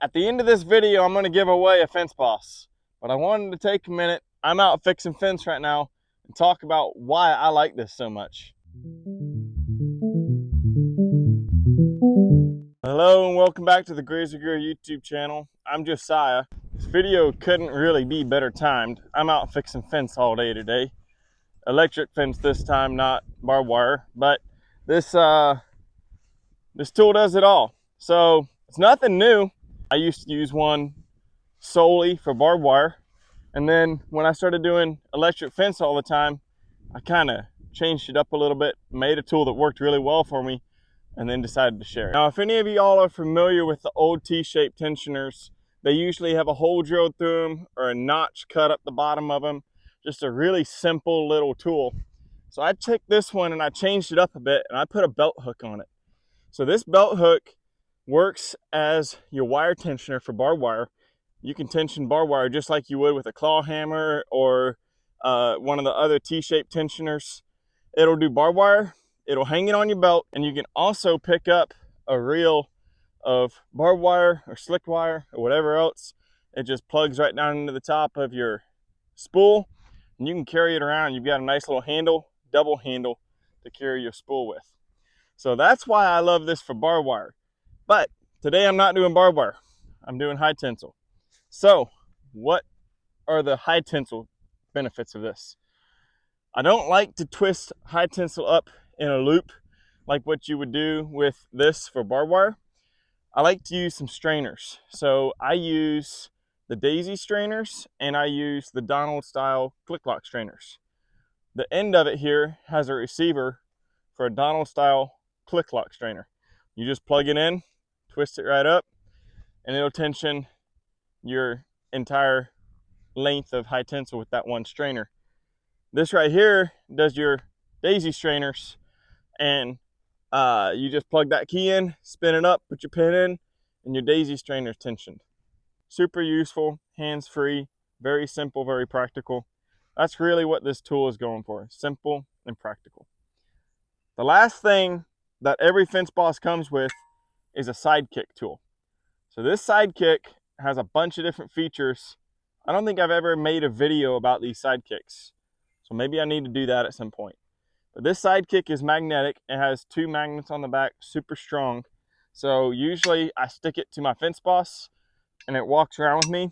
At the end of this video, I'm going to give away a Fenceboss, but I wanted to take a minute. I'm out fixing fence right now and talk about why I like this so much. Hello and welcome back to the Grazer YouTube channel. I'm Josiah. This video couldn't really be better timed. I'm out fixing fence all day today. Electric fence this time, not barbed wire, but this tool does it all. So it's nothing new. I used to use one solely for barbed wire, and then when I started doing electric fence all the time, I kind of changed it up a little bit, made a tool that worked really well for me, and then decided to share it. Now, if any of y'all are familiar with the old T-shaped tensioners, they usually have a hole drilled through them or a notch cut up the bottom of them. Just a really simple little tool. So I took this one and I changed it up a bit, and I put a belt hook on it. So this belt hook works as your wire tensioner for barbed wire. You can tension barbed wire just like you would with a claw hammer or one of the other T-shaped tensioners. It'll do barbed wire, it'll hang it on your belt, and you can also pick up a reel of barbed wire or slick wire or whatever else. It just plugs right down into the top of your spool, and you can carry it around. You've got a nice little handle, double handle to carry your spool with. So that's why I love this for barbed wire. But today I'm not doing barbed wire. I'm doing high tensile. So what are the high tensile benefits of this? I don't like to twist high tensile up in a loop like what you would do with this for barbed wire. I like to use some strainers. So I use the daisy strainers and I use the Donald style click lock strainers. The end of it here has a receiver for a Donald style click lock strainer. You just plug it in, twist it right up, and it'll tension your entire length of high tensile with that one strainer. This right here does your daisy strainers, and you just plug that key in, spin it up, put your pin in, and your daisy strainer is tensioned. Super useful, hands-free, very simple, very practical. That's really what this tool is going for, simple and practical. The last thing that every Fenceboss comes with is a sidekick tool. So this sidekick has a bunch of different features. I don't think I've ever made a video about these sidekicks, so maybe I need to do that at some point. But this sidekick is magnetic. It has 2 magnets on the back, super strong. So usually I stick it to my Fenceboss and it walks around with me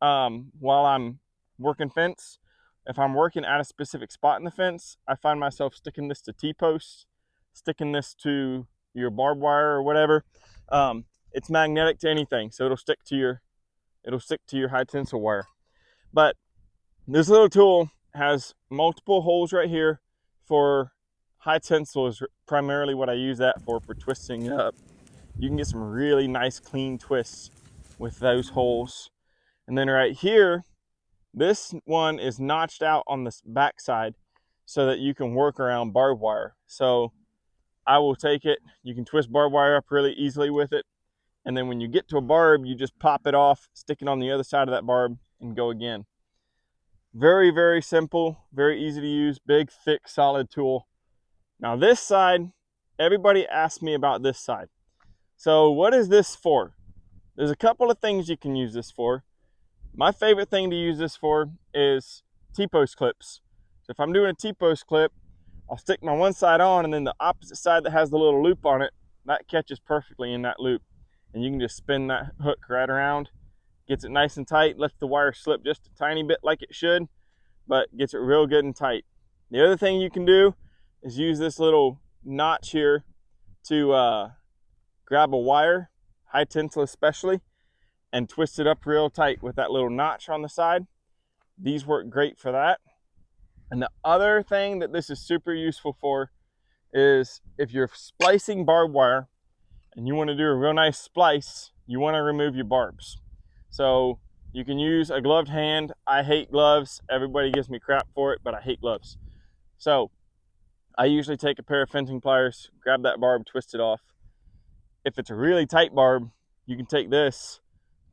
while I'm working fence. If I'm working at a specific spot in the fence, I find myself sticking this to T-posts, sticking this to your barbed wire or whatever. It's magnetic to anything, so it'll stick to your high tensile wire. But this little tool has multiple holes right here for high tensile. Is primarily what I use that for twisting up. You can get some really nice clean twists with those holes. And then right here, this one is notched out on the back side so that you can work around barbed wire. So I will take it, you can twist barbed wire up really easily with it, and then when you get to a barb, you just pop it off, stick it on the other side of that barb, and go again. Very, very simple, very easy to use, big, thick, solid tool. Now this side, everybody asks me about this side. So what is this for? There's a couple of things you can use this for. My favorite thing to use this for is T-post clips. So if I'm doing a T-post clip, I'll stick my one side on, and then the opposite side that has the little loop on it, that catches perfectly in that loop. And you can just spin that hook right around, gets it nice and tight, lets the wire slip just a tiny bit like it should, but gets it real good and tight. The other thing you can do is use this little notch here to grab a wire, high tensile especially, and twist it up real tight with that little notch on the side. These work great for that. And the other thing that this is super useful for is if you're splicing barbed wire and you want to do a real nice splice, you want to remove your barbs. So you can use a gloved hand. I hate gloves. Everybody gives me crap for it, but I hate gloves. So I usually take a pair of fencing pliers, grab that barb, twist it off. If it's a really tight barb, you can take this,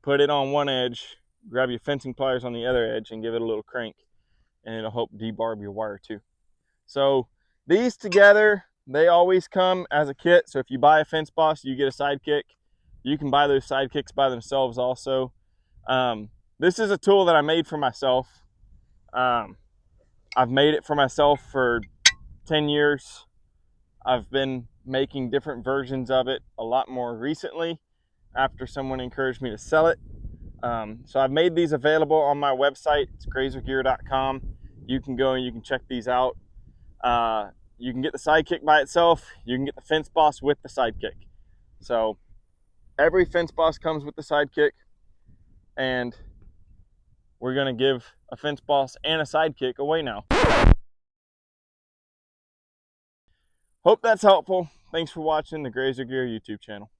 put it on one edge, grab your fencing pliers on the other edge, and give it a little crank, and it'll help debarb your wire too. So these together, they always come as a kit. So if you buy a Fenceboss, you get a sidekick. You can buy those sidekicks by themselves also. This is a tool that I made for myself. I've made it for myself for 10 years. I've been making different versions of it a lot more recently after someone encouraged me to sell it. So I've made these available on my website. It's grazergear.com. You can go and you can check these out. You can get the sidekick by itself. You can get the Fenceboss with the sidekick. So every Fenceboss comes with the sidekick, and we're gonna give a Fenceboss and a sidekick away now. Hope that's helpful. Thanks for watching the Grazer Gear YouTube channel.